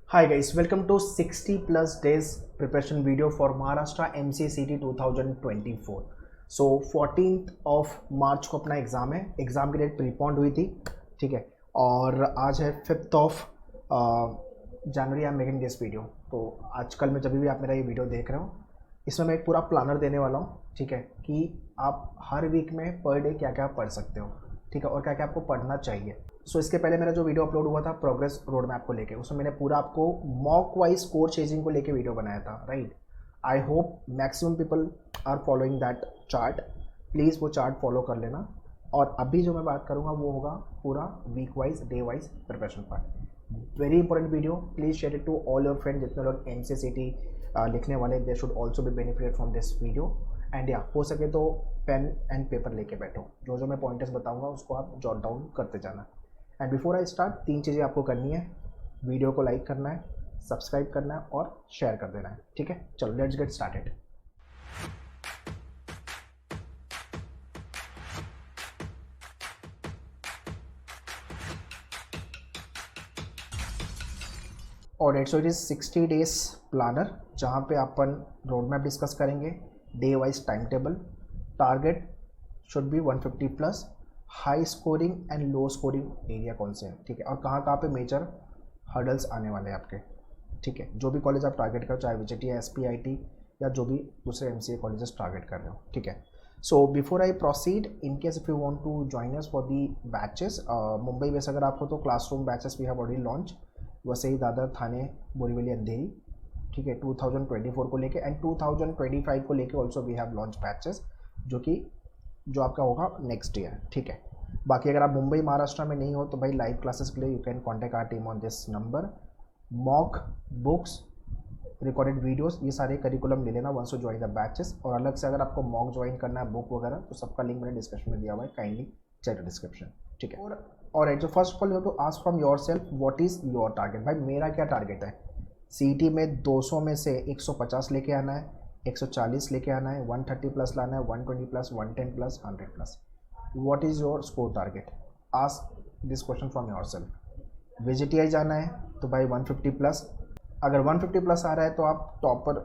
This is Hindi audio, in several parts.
Hi guys, welcome to 60 plus days preparation video for Maharashtra MCCT 2024. So 14th of मार्च को अपना एग्ज़ाम है। एग्ज़ाम की डेट प्रीपोन्ड हुई थी, ठीक है। और आज है 5th of January. I am making this video. तो आजकल में जब भी आप मेरा ये वीडियो देख रहे हो, इसमें मैं एक पूरा प्लानर देने वाला हूँ, ठीक है, कि आप हर वीक में पर डे क्या क्या पढ़ सकते हो, ठीक है, और क्या क्या आपको पढ़ना चाहिए। सो इसके पहले मेरा जो वीडियो अपलोड हुआ था प्रोग्रेस रोड मैप को लेके, उसमें मैंने पूरा आपको मॉक वाइज स्कोर चेजिंग को लेके वीडियो बनाया था, right. I hope maximum people are following that chart. Please वो चार्ट फॉलो कर लेना। और अभी जो मैं बात करूँगा वो होगा पूरा week wise day wise preparation part. Very important video, please share it to all your friend. जितने लोग MCCT लिखने वाले, they should also be benefited from this video. And या हो सके तो पेन एंड पेपर लेके बैठो, जो जो मैं पॉइंटर्स बताऊंगा उसको आप जॉट डाउन करते जाना। एंड बिफोर आई स्टार्ट, 3 चीज़ें आपको करनी है। वीडियो को लाइक करना है, सब्सक्राइब करना है और शेयर कर देना है, ठीक है। चलो लेट्स गेट स्टार्टेड। और so it is 60 days planner, जहाँ पे अपन रोड मैप डिस्कस करेंगे, day wise time table, target should be 150 plus, high scoring and low scoring area कौन से हैं, ठीक है, और कहाँ कहाँ पे मेजर हर्डल्स आने वाले हैं आपके, ठीक है। जो भी कॉलेज आप टारगेट करो, चाहे VJT या SPIT या जो भी दूसरे MCA कॉलेजेस टारगेट कर रहे हो, ठीक है। So before I proceed, in case if you want to join us for the batches, Mumbai base अगर आप हो तो classroom batches we have already launch, वैसे ही दादर, थाने, बोरीवली, अंधेरी, ठीक है, 2024 को लेके। एंड 2025 को लेके also we have launch batches, जो आपका होगा नेक्स्ट ईयर, ठीक है। बाकी अगर आप मुंबई महाराष्ट्र में नहीं हो तो भाई लाइव क्लासेस के लिए you can contact our team on this number. Mock books, recorded videos, ये सारे करिकुलम ले लेना once to join the batches. और अलग से अगर आपको मॉक ज्वाइन करना है, बुक वगैरह, तो सबका लिंक मैंने डिस्क्रिप्शन में दिया हुआ है, काइंडली चेक द डिस्क्रिप्शन, ठीक है। और जो first of all you have to ask from yourself what is your target. भाई मेरा क्या टारगेट है? CET में 200 में से 150 लेके आना है, 140 लेके आना है, 130 प्लस लाना है, 120 plus, 110 plus, 100 plus. What is your score target? Ask this question from your self. VJTI जाना है तो भाई 150 प्लस। अगर 150 प्लस आ रहा है तो आप टॉपर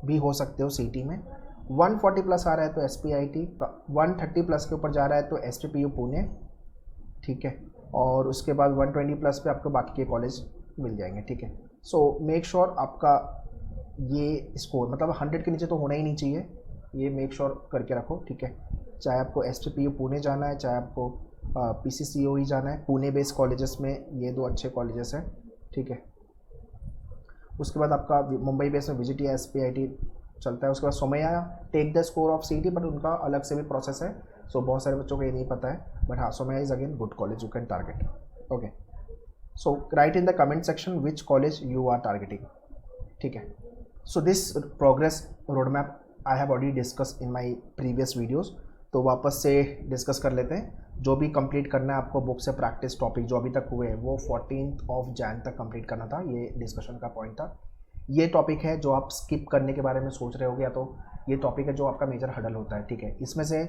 भी हो सकते हो CET में। 140 प्लस आ रहा है तो SPIT, 130 प्लस के ऊपर जा रहा है तो STPU पुणे, ठीक है। और उसके बाद 120 प्लस पे आपको बाकी के कॉलेज मिल जाएंगे, ठीक है। सो मेक श्योर आपका ये स्कोर मतलब 100 के नीचे तो होना ही नहीं चाहिए, ये मेक श्योर करके रखो, ठीक है। चाहे आपको STPU पुणे जाना है, चाहे आपको PCCOE जाना है, पुणे बेस्ड कॉलेजेस में ये 2 अच्छे कॉलेजेस हैं, ठीक है। उसके बाद आपका मुंबई बेस्ड में VJT SPIT चलता है। उसके बाद Somaiya take the score of CET, but उनका अलग से भी प्रोसेस है। सो बहुत सारे बच्चों को ये नहीं पता है, बट हाँ, Somaiya is again good college, you can target, okay. So write in the comment section which college you are targeting, ठीक है। So this progress road map I have already discuss in my previous videos, तो वापस से डिस्कस कर लेते हैं। जो भी कंप्लीट करना है आपको बुक से प्रैक्टिस टॉपिक जो अभी तक हुए हैं वो 14th ऑफ जैन तक कंप्लीट करना था, ये डिस्कशन का पॉइंट था। ये टॉपिक है जो आप स्किप करने के बारे में सोच रहे हो, या तो ये टॉपिक है जो आपका मेजर हडल होता है, ठीक है। इसमें से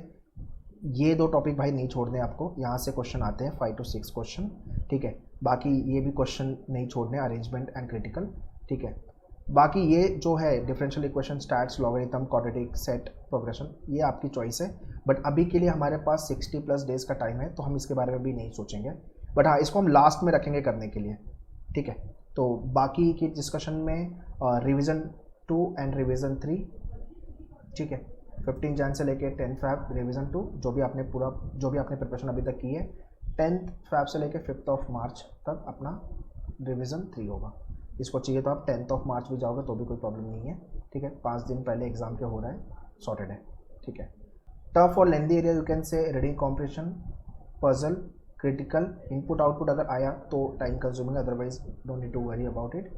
ये 2 टॉपिक भाई नहीं छोड़ने आपको, यहाँ से क्वेश्चन आते हैं 5 to 6 क्वेश्चन, ठीक है। बाकी ये भी क्वेश्चन नहीं छोड़ने, अरेंजमेंट एंड क्रिटिकल, ठीक है। बाकी ये जो है differential equation, stats, logarithm, quadratic, set, progression, ये आपकी चॉइस है। बट अभी के लिए हमारे पास 60 प्लस डेज का टाइम है, तो हम इसके बारे में भी नहीं सोचेंगे। बट हाँ, इसको हम लास्ट में रखेंगे करने के लिए, ठीक है। तो बाकी की डिस्कशन में रिवीजन 2 एंड रिवीजन 3, ठीक है, 15 जैन से लेके 10 फैब रिवीजन 2, जो भी आपने प्रिपरेशन अभी तक की है, 10 फैब से लेके 5 ऑफ मार्च तक अपना रिवीजन 3 होगा। इसको चाहिए तो आप 10 ऑफ मार्च भी जाओगे तो भी कोई प्रॉब्लम नहीं है, ठीक है। 5 दिन पहले एग्जाम के हो रहा है, सॉर्टेड है, ठीक है। टफ और lengthy area you can say reading comprehension, puzzle, critical, input output अगर आया तो time consuming, otherwise don't need to worry about it.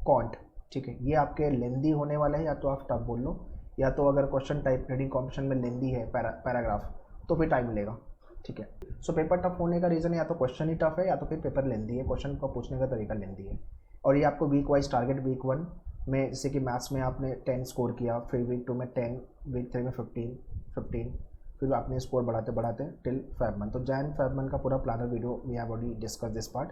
कॉन्ट, ठीक है, ये आपके लेंदी होने वाला है, या तो आप टफ बोल लो, या तो अगर क्वेश्चन टाइप रीडिंग कॉम्प्रिहेंशन में लेंदी है पैराग्राफ तो फिर टाइम मिलेगा, ठीक है। सो पेपर टफ होने का रीज़न या तो क्वेश्चन ही टफ है, या तो फिर पेपर लेंदी है, क्वेश्चन का पूछने का तरीका लेंदी है। और ये आपको वीक वाइज टारगेट, वीक 1 में जैसे कि मैथ्स में आपने 10 स्कोर किया, फिर वीक 2 में 10, वीक 3 में 15, फिर आपने स्कोर बढ़ाते बढ़ाते टिल 5 मंथ। तो जैन 5 मंथ का पूरा planner video we have already discuss this part,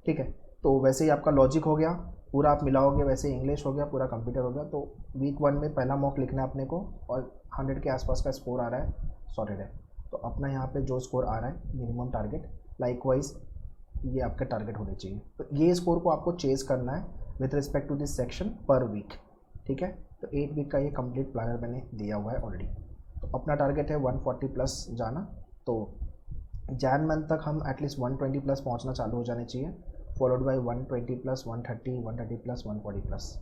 ठीक है। तो वैसे ही आपका लॉजिक हो गया, पूरा आप मिलाओगे, वैसे इंग्लिश हो गया, पूरा कंप्यूटर हो गया। तो वीक 1 में पहला मॉक लिखना है अपने को और 100 के आसपास का स्कोर आ रहा है, सॉलिड है। तो अपना यहाँ पे जो स्कोर आ रहा है मिनिमम टारगेट, लाइकवाइज ये आपका टारगेट होने चाहिए। तो ये स्कोर को आपको चेज करना है with respect to this section per week, ठीक है। तो 8 वीक का ये कंप्लीट प्लानर मैंने दिया हुआ है ऑलरेडी। तो अपना टारगेट है 140 प्लस जाना। तो जैन मंथ तक हम एटलीस्ट 120 प्लस पहुंचना चालू हो जाने चाहिए, followed by 120 plus, 130, 130 plus, 140 plus,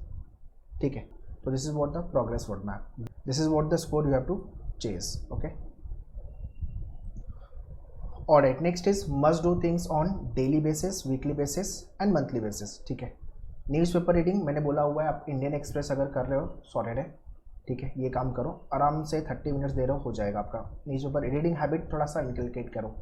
ठीक है। तो this is what the progress road map, this is what the score you have to chase, okay. Alright, next is must do things on daily basis, weekly basis and monthly basis, ठीक है। न्यूज़पेपर रीडिंग मैंने बोला हुआ है, आप इंडियन एक्सप्रेस अगर कर रहे हो सॉलिड है, ठीक है। ये काम करो आराम से, 30 मिनट्स दे रहे हो जाएगा आपका। न्यूज़पेपर रीडिंग हैबिट थोड़ा सा इंकलकेट करो।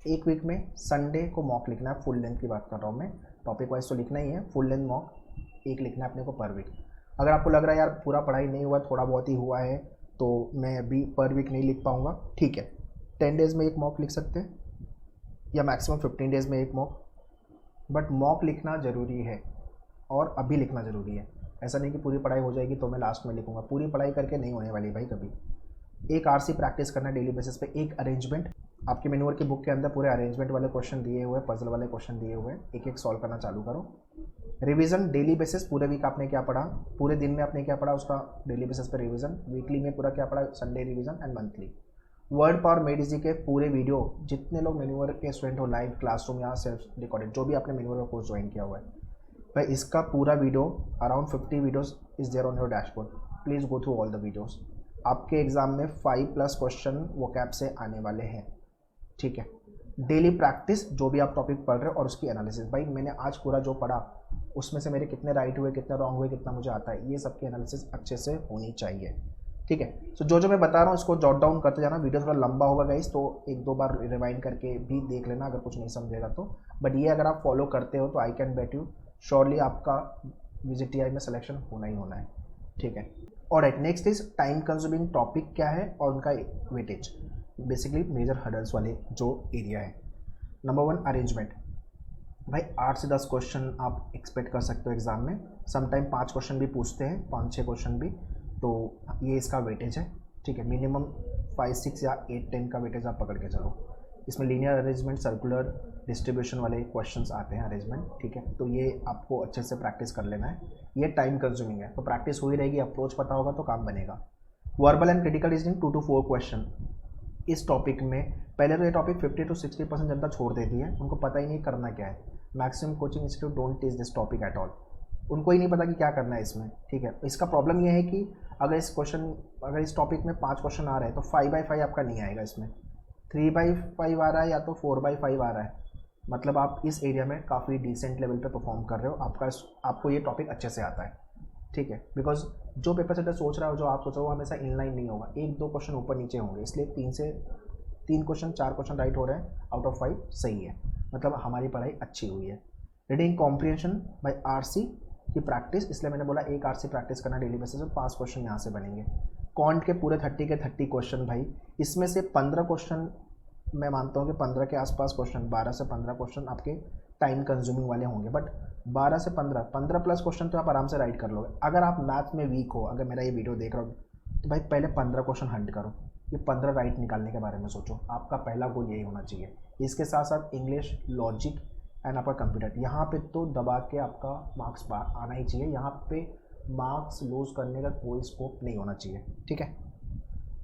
एक वीक में संडे को मॉक लिखना है, फुल लेंथ की बात कर रहा हूँ मैं, टॉपिक वाइज तो लिखना ही है, फुल लेंथ मॉक एक लिखना है अपने को पर वीक। अगर आपको लग रहा है यार पूरा पढ़ाई नहीं हुआ, थोड़ा बहुत ही हुआ है, तो मैं अभी पर वीक नहीं लिख पाऊँगा, ठीक है। 10 डेज़ में एक मॉक लिख सकते हैं या मैक्सिमम 15 डेज़ में एक मॉक, बट मॉक लिखना ज़रूरी है और अभी लिखना ज़रूरी है। ऐसा नहीं कि पूरी पढ़ाई हो जाएगी तो मैं लास्ट में लिखूंगा, पूरी पढ़ाई करके नहीं होने वाली भाई कभी। एक आरसी प्रैक्टिस करना डेली बेसिस पे, एक अरेंजमेंट, आपके मेन्यूअर की बुक के अंदर पूरे अरेंजमेंट वाले क्वेश्चन दिए हुए, पजल वाले क्वेश्चन दिए हुए, एक एक सॉल्व करना चालू करो। रिवीजन डेली बेसिस, पूरे वीक आपने क्या पढ़ा, पूरे दिन में आपने क्या पढ़ा, उसका डेली बेसिस पे रिवीजन, वीकली में पूरा क्या पढ़ा, Sunday revision and monthly. Word power made easy के पूरे वीडियो, जितने लोग मेन्यूअर के स्टूडेंट हो, लाइव क्लासरूम या सेल्फ रिकॉर्डेड, जो भी आपने मेन्यूअर का कोर्स ज्वाइन किया हुआ है भाई, इसका पूरा video around 50 videos is there on your dashboard, please go through all the videos. आपके एग्जाम में 5+ क्वेश्चन वोकैब से आने वाले हैं, ठीक है। डेली प्रैक्टिस, जो भी आप टॉपिक पढ़ रहे हो और उसकी एनालिसिस, भाई मैंने आज पूरा जो पढ़ा उसमें से मेरे कितने राइट हुए, कितने रॉन्ग हुए, कितना मुझे आता है, ये सबकी एनालिसिस अच्छे से होनी चाहिए, ठीक है। सो जो मैं बता रहा हूँ इसको जॉट डाउन करते जाना। वीडियो थोड़ा लंबा होगा गाइस, तो 1-2 बार रिवाइंड करके भी देख लेना अगर कुछ नहीं समझेगा तो, बट ये अगर आप फॉलो करते हो तो I can bet you surely आपका VGTI में सिलेक्शन होना ही होना है, ठीक है। Alright, next is time consuming topic क्या है और उनका वेटेज, बेसिकली मेजर हर्डल्स वाले जो एरिया है। नंबर 1 अरेंजमेंट, भाई 8 से 10 क्वेश्चन आप एक्सपेक्ट कर सकते हो एग्जाम में, समटाइम 5 क्वेश्चन भी पूछते हैं, 5-6 क्वेश्चन भी, तो ये इसका वेटेज है, ठीक है। मिनिमम 5-6 या 8-10 का वेटेज आप पकड़ के चलो। इसमें लीनियर अरेंजमेंट, सर्कुलर डिस्ट्रीब्यूशन वाले क्वेश्चंस आते हैं अरेंजमेंट, ठीक है। तो ये आपको अच्छे से प्रैक्टिस कर लेना है, ये टाइम कंज्यूमिंग है, तो प्रैक्टिस हो ही रहेगी, अप्रोच पता होगा तो काम बनेगा। Verbal and critical reasoning 2 to 4 question इस टॉपिक में। पहले तो ये टॉपिक 50 to 60% जनता छोड़ देती है, उनको पता ही नहीं करना क्या है। Maximum coaching institute don't teach this topic at all, उनको ही नहीं पता कि क्या करना है इसमें, ठीक है। इसका प्रॉब्लम ये है कि अगर इस टॉपिक में 5 क्वेश्चन आ रहे हैं तो 5/5 आपका नहीं आएगा, इसमें 3/5 आ रहा है या तो 4/5 आ रहा है, मतलब आप इस एरिया में काफ़ी डिसेंट लेवल पे परफॉर्म कर रहे हो, आपको ये टॉपिक अच्छे से आता है, ठीक है। बिकॉज जो पेपर सेटर सोच रहा हो, जो आप सोच रहे हो, वो हमेशा इनलाइन नहीं होगा, 1-2 क्वेश्चन ऊपर नीचे होंगे, इसलिए 3 क्वेश्चन 4 क्वेश्चन राइट हो रहे हैं आउट ऑफ 5, सही है, मतलब हमारी पढ़ाई अच्छी हुई है। रीडिंग कॉम्प्रिहेंशन बाय आरसी की प्रैक्टिस, इसलिए मैंने बोला एक आरसी प्रैक्टिस करना डेली बेसिस पे, 5 क्वेश्चन यहाँ से बनेंगे। कॉन्ट के पूरे 30 के 30 क्वेश्चन भाई, इसमें से 15 क्वेश्चन मैं मानता हूँ कि 15 के आसपास क्वेश्चन, 12 से 15 क्वेश्चन आपके टाइम कंज्यूमिंग वाले होंगे, बट 12 से 15 प्लस क्वेश्चन तो आप आराम से राइट कर लोगे। अगर आप मैथ में वीक हो, अगर मेरा ये वीडियो देख रहे हो तो भाई पहले 15 क्वेश्चन हंट करो, ये 15 राइट निकालने के बारे में सोचो, आपका पहला गोल यही होना चाहिए। इसके साथ साथ इंग्लिश, लॉजिक एंड आपका कंप्यूटर, यहाँ पे तो दबा के आपका मार्क्स आना ही चाहिए, यहाँ पे मार्क्स लूज करने का कोई स्कोप नहीं होना चाहिए, ठीक है।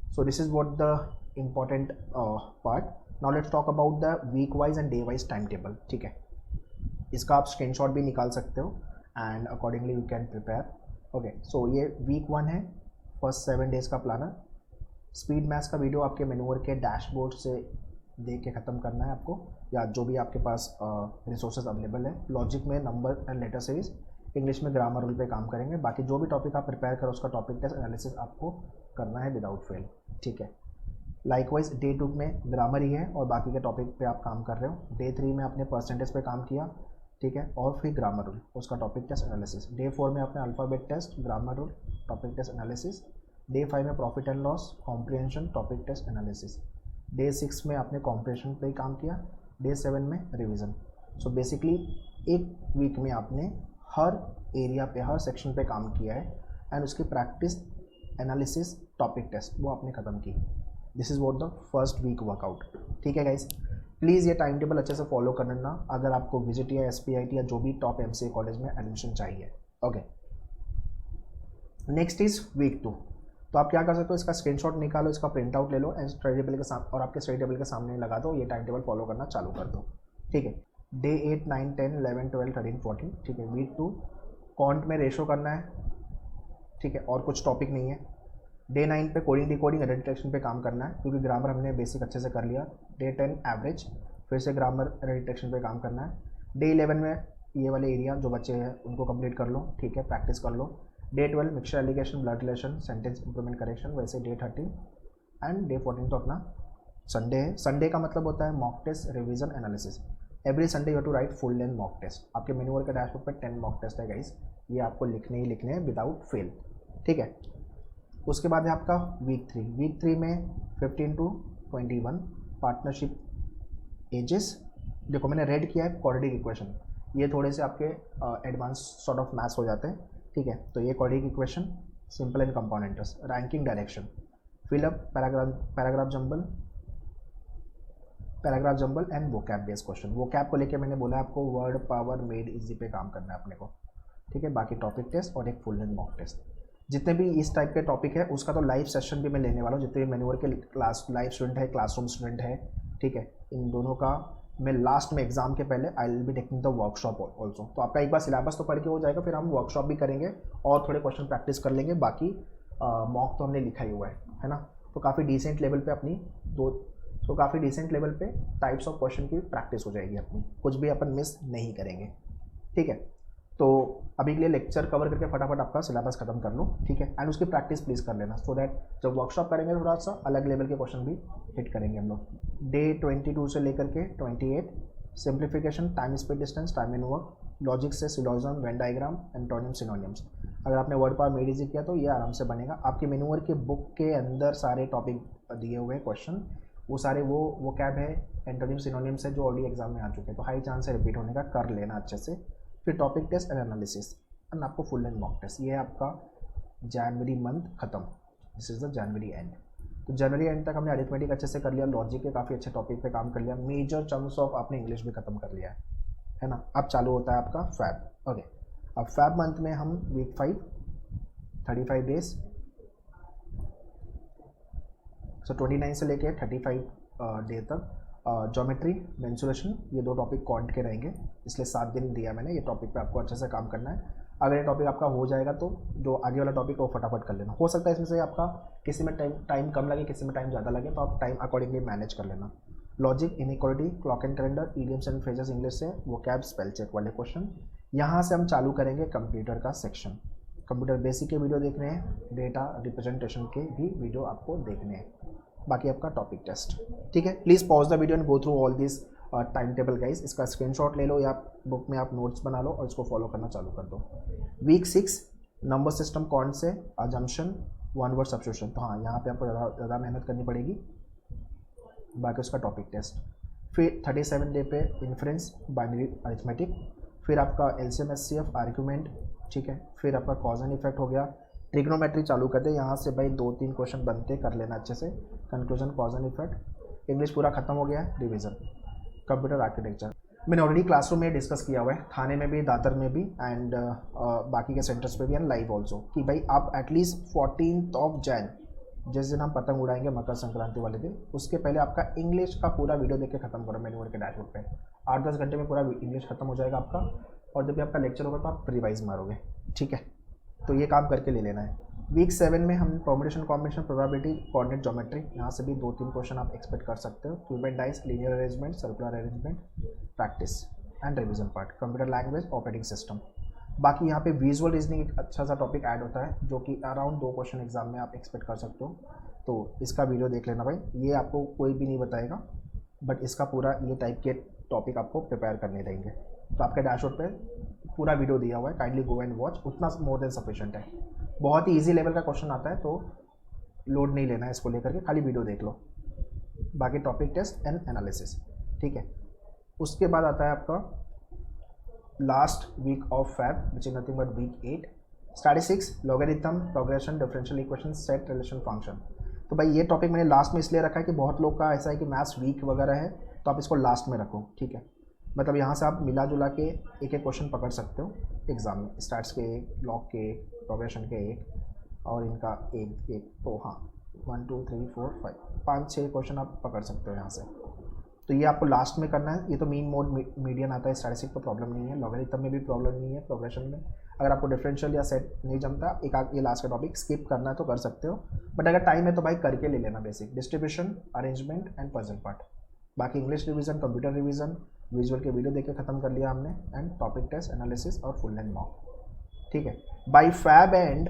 So this is what the important part. Now let's talk about the week wise and day wise time table, ठीक है। इसका आप स्क्रीनशॉट भी निकाल सकते हो and accordingly you can prepare, okay. So ये वीक 1 है, फर्स्ट 7 डेज का प्लानर। स्पीड मैथ्स का वीडियो आपके मेन्यूअर के डैशबोर्ड से देख के ख़त्म करना है आपको, या जो भी आपके पास रिसोर्सेज अवेलेबल है। लॉजिक में number and later series, English में ग्रामर रूल पे काम करेंगे, बाकी जो भी टॉपिक आप प्रिपेयर करो उसका टॉपिक टेस्ट एनालिसिस आपको करना है विदाउट फेल, ठीक है। लाइकवाइज डे 2 में ग्रामर ही है और बाकी के टॉपिक पे आप काम कर रहे हो। डे 3 में आपने परसेंटेज पे काम किया, ठीक है, और फिर ग्रामर रूल, उसका टॉपिक टेस्ट एनालिसिस। डे 4 में आपने alphabet test, grammar rule, topic test analysis. Day 5 में profit and loss, comprehension, topic test analysis. Day 6 में आपने कॉम्प्रिहेंशन पे काम किया। डे 7 में रिवीजन। सो बेसिकली एक वीक में आपने हर एरिया पे, हर सेक्शन पे काम किया है एंड उसकी प्रैक्टिस, एनालिसिस, टॉपिक टेस्ट वो आपने ख़त्म की। This is what the first week workout. ठीक है गाइस, प्लीज़ ये टाइम टेबल अच्छे से फॉलो कर लेना अगर आपको विजिट या SPIT या जो भी टॉप MCA कॉलेज में एडमिशन चाहिए। Okay, next is weak 2। तो आप क्या कर सकते हो, इसका स्क्रीनशॉट निकालो, इसका प्रिंट आउट ले लो एंड स्टडी टेबल के साथ और आपके स्टडी टेबल के सामने लगा दो, ये टाइम टेबल फॉलो करना चालू कर दो। ठीक है, डे 8, 9, 10, 11, 12, 13, 14। ठीक है, वीक 2 कॉन्ट में रेशो करना है। ठीक है, और कुछ टॉपिक नहीं है। डे 9 पे कोडिंग, डिकोडिंग, एरर डिटेक्शन पे काम करना है क्योंकि ग्रामर हमने बेसिक अच्छे से कर लिया। डे 10 एवरेज, फिर से ग्रामर, एरर डिटेक्शन पे काम करना है। डे 11 में ये वाले एरिया जो बच्चे हैं उनको कंप्लीट कर लो। ठीक है, प्रैक्टिस कर लो। Day 12 mixture allegation, blood relation, sentence improvement correction. वैसे डे 13 एंड डे 14 तो अपना संडे है। संडे का मतलब होता है mock test, revision, analysis. Every Sunday you to write full length mock test. आपके मेन्यू वर्क के डैशबोर्ड पे 10 मॉक टेस्ट है गाइस, ये आपको लिखने ही लिखने हैं विदाउट फेल। ठीक है, उसके बाद है आपका वीक 3। वीक 3 में 15 to 21 पार्टनरशिप एजेस। देखो मैंने रेड किया है क्वाड्रेटिक इक्वेशन, ये थोड़े से आपके एडवांस सॉर्ट ऑफ मैथ्स हो जाते हैं। ठीक है, तो ये quadratic equation, simple and compound interest, ranking, direction, fill up, paragraph jumble and vocab based question. Vocab को लेके मैंने बोला आपको वर्ड पावर मेड इजी पे काम करना है अपने को। ठीक है, बाकी टॉपिक टेस्ट और एक फुल लेंथ मॉक टेस्ट। जितने भी इस टाइप के टॉपिक है उसका तो लाइव सेशन भी मैं लेने वाला हूँ। जितने भी मैन्यूअर के क्लास लाइव स्टूडेंट है, क्लासरूम स्टूडेंट है, ठीक है, इन दोनों का मैं लास्ट में एग्जाम के पहले आई will be taking the workshop also. तो आपका एक बार सिलेबस तो पढ़ के हो जाएगा, फिर हम वर्कशॉप भी करेंगे और थोड़े क्वेश्चन प्रैक्टिस कर लेंगे। बाकी मॉक तो हमने लिखा ही हुआ है ना। तो काफ़ी डिसेंट लेवल पे अपनी काफ़ी डिसेंट लेवल पे टाइप्स ऑफ क्वेश्चन की प्रैक्टिस हो जाएगी अपनी, कुछ भी अपन मिस नहीं करेंगे। ठीक है, तो अभी के लिए लेक्चर कवर करके फटाफट आपका सिलेबस खत्म कर लो। ठीक है, एंड उसकी प्रैक्टिस प्लीज़ कर लेना सो दैट जब वर्कशॉप करेंगे थोड़ा सा अलग लेवल के क्वेश्चन भी हिट करेंगे हम लोग। डे 22 से लेकर के 28 simplification, time speed distance, time and work, logic से syllogism, Venn diagram, antonym, synonyms. अगर आपने वर्ड पावर मेड इजी किया तो ये आराम से बनेगा। आपके मेन्यूअर के बुक के अंदर सारे टॉपिक दिए हुए हैं क्वेश्चन, वो सारे वो कैब है, एंटोनिम, सिनोनिम्स है जो ऑलरेडी एग्जाम में आ चुके हैं, तो हाई चांस है रिपीट होने का, कर लेना अच्छे से। फिर topic test and analysis and आपको फुल एंड मॉक टेस्ट। ये है आपका जनवरी मंथ खत्म। This is the January end. तो जनवरी एंड तक हमने अरिथमेटिक अच्छे से कर लिया, लॉजिक के काफ़ी अच्छे टॉपिक पे काम कर लिया, मेजर चंक्स ऑफ आपने इंग्लिश भी खत्म कर लिया है ना। अब चालू होता है आपका फैब। ओके, अब फैब मंथ में हम वीक 5 35 डेज, सो 29 से लेके 35 डे तक ज्योमेट्री, मेंसुरेशन, ये दो टॉपिक क्वांट के रहेंगे, इसलिए 7 दिन दिया मैंने। ये टॉपिक पे आपको अच्छे से काम करना है। अगर ये टॉपिक आपका हो जाएगा तो जो आगे वाला टॉपिक है वो फटाफट कर लेना। हो सकता है इसमें से आपका किसी में टाइम कम लगे, किसी में टाइम ज़्यादा लगे, तो आप टाइम अकॉर्डिंगली मैनेज कर लेना। Logic, inequality, clock and calendar, idioms and phrases English से, वोकैब, स्पेल चेक वाले क्वेश्चन। यहाँ से हम चालू करेंगे कंप्यूटर का सेक्शन। कंप्यूटर बेसिक के वीडियो देखने हैं, डेटा रिप्रेजेंटेशन के भी वीडियो आपको देखने हैं, बाकी आपका टॉपिक टेस्ट। ठीक है, please pause the video and go through all this time table guys. इसका स्क्रीनशॉट ले लो या बुक में आप नोट्स बना लो और इसको फॉलो करना चालू कर दो। वीक 6 नंबर सिस्टम कौन से, अजम्पशन, वन वर्ड सब्स्टिट्यूशन। तो हाँ, यहाँ पे आपको ज़्यादा मेहनत करनी पड़ेगी, बाकी उसका टॉपिक टेस्ट। फिर 37 डे पे इन्फ्रेंस, बाइनरी अरिथमेटिक, फिर आपका LCM SCF आर्ग्यूमेंट। ठीक है, फिर आपका कॉज एंड इफेक्ट हो गया। ट्रिग्नोमेट्री चालू कर दे, यहाँ से भाई 2-3 क्वेश्चन बनते कर लेना अच्छे से। Conclusion, cause and effect, English पूरा खत्म हो गया है। रिवीजन, कंप्यूटर आर्किटेक्चर मैंने ऑलरेडी क्लासरूम में डिस्कस किया हुआ है, थाने में भी, दादर में भी एंड बाकी के सेंटर्स पे भी एंड लाइव ऑल्सो, कि भाई आप एटलीस्ट 14 जैन जिस दिन हम पतंग उड़ाएंगे मकर संक्रांति वाले दिन, उसके पहले आपका इंग्लिश का पूरा वीडियो देख के खत्म करो मेन्यूअर के डैशबोर्ड पे। 8-10 घंटे में पूरा इंग्लिश खत्म हो जाएगा आपका, और जब भी आपका लेक्चर होगा तो आप रिवाइज मारोगे। ठीक है, तो ये काम करके ले लेना है। वीक 7 में हम permutation, combination, probability, coordinate, geometry, यहाँ से भी 2-3 क्वेश्चन आप एक्सपेक्ट कर सकते हो। Cube and dice, linear arrangement, circular arrangement, practice and revision part, computer language, operating system. बाकी यहाँ पे विजुअल रीजनिंग एक अच्छा सा टॉपिक ऐड होता है जो कि अराउंड 2 क्वेश्चन एग्जाम में आप एक्सपेक्ट कर सकते हो, तो इसका वीडियो देख लेना भाई। ये आपको कोई भी नहीं बताएगा, बट इसका पूरा ये टाइप के टॉपिक आपको प्रिपेयर करने रहेंगे। तो आपके डैशबोर्ड पे पूरा वीडियो दिया हुआ है, काइंडली गो एंड वॉच, उतना मोर देन सफिशिएंट है। बहुत ही इजी लेवल का क्वेश्चन आता है, तो लोड नहीं लेना है इसको लेकर के, खाली वीडियो देख लो। बाकी टॉपिक टेस्ट एंड एनालिसिस। ठीक है, उसके बाद आता है आपका last week of Feb, which is nothing but week 8. Statistics, logarithm, progression, differential equation, set, relation, function. तो भाई ये टॉपिक मैंने लास्ट में इसलिए रखा है कि बहुत लोग का ऐसा है कि मैथ्स वीक वगैरह है, तो आप इसको लास्ट में रखो, ठीक है। मतलब यहाँ से आप मिला जुला के एक एक क्वेश्चन पकड़ सकते हो एग्जाम में, स्टैट्स के एक, लॉग के एक, प्रोग्रेशन के एक, और इनका एक तो हाँ 1 2 3 4 5 5-6 क्वेश्चन आप पकड़ सकते हो यहाँ से। तो ये आपको लास्ट में करना है। ये तो मीन मोड मीडियन आता है, स्टैटिस्टिक तो प्रॉब्लम नहीं है, लॉगरिथम में भी प्रॉब्लम नहीं है, प्रोग्रेशन में अगर आपको डिफरेंशियल या सेट नहीं जमता, एक ये लास्ट का टॉपिक स्किप करना है तो कर सकते हो, बट अगर टाइम है तो भाई करके ले लेना basic distribution, arrangement and puzzle part. बाकी English revision, computer revision, visual के वीडियो देख के खत्म कर लिया हमने, एंड टॉपिक टेस्ट, एनालिसिस और फुल लेंथ मॉक, ठीक है। बाई फैब एंड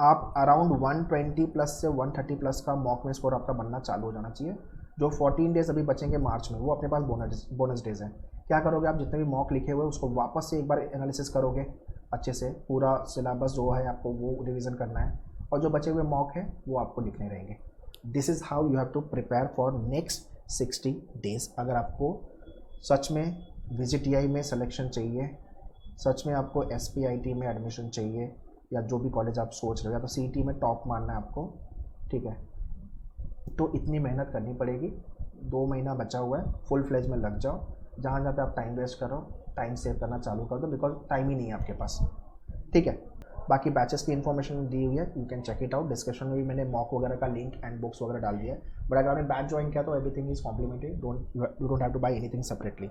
आप अराउंड 120 प्लस से 130 प्लस का मॉक में स्कोर आपका बनना चालू हो जाना चाहिए। जो 14 डेज अभी बचेंगे मार्च में, वो अपने पास बोनस डेज हैं। क्या करोगे आप, जितने भी मॉक लिखे हुए उसको वापस से एक बार एनालिसिस करोगे अच्छे से, पूरा सिलेबस जो है आपको वो रिवीजन करना है, और जो बचे हुए मॉक है वो आपको लिखने रहेंगे। This is how you have to prepare for next 60 days. अगर आपको सच में VGTI में सिलेक्शन चाहिए, सच में आपको SPIT में एडमिशन चाहिए, या जो भी कॉलेज आप सोच रहे हो, या तो CET में टॉप मारना है आपको, ठीक है, तो इतनी मेहनत करनी पड़ेगी। 2 महीना बचा हुआ है, फुल फ्लेज में लग जाओ। जहाँ जहाँ पे आप टाइम वेस्ट करो, टाइम सेव करना चालू कर दो, बिकॉज टाइम ही नहीं है आपके पास, ठीक है। बाकी बैचेस की इन्फॉर्मेशन दी हुई है, you can check it out. Description में भी मैंने मॉक वगैरह का लिंक एंड बुक्स वगैरह डाल दिया है, बट अगर आपने बैच ज्वाइन किया तो everything is complimentary, you don't have to buy anything separately,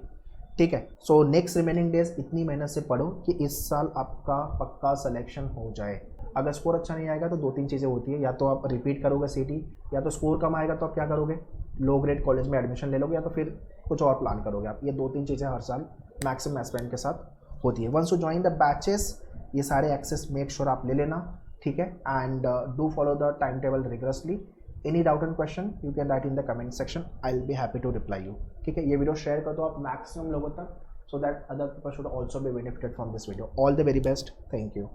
ठीक है। सो नेक्स्ट रिमेनिंग डेज इतनी मेहनत से पढ़ो कि इस साल आपका पक्का सिलेक्शन हो जाए। अगर स्कोर अच्छा नहीं आएगा तो 2-3 चीज़ें होती है, या तो आप रिपीट करोगे CET, या तो स्कोर कम आएगा तो आप क्या करोगे, लो ग्रेड कॉलेज में एडमिशन ले लोगे, या तो फिर कुछ और प्लान करोगे आप। ये 2-3 चीज़ें हर साल मैक्सिमम एस्पिरेंट के साथ होती है। Once you join the batches, ये सारे एक्सेस मेक श्योर आप ले लेना, ठीक है। And do follow the time table rigorously. Any doubt and question you can write in the comment section, I will be happy to reply you, ठीक है। ये वीडियो शेयर कर दो आप मैक्सिमम लोगों तक, so that other people should also be benefited from this video. All the very best. Thank you.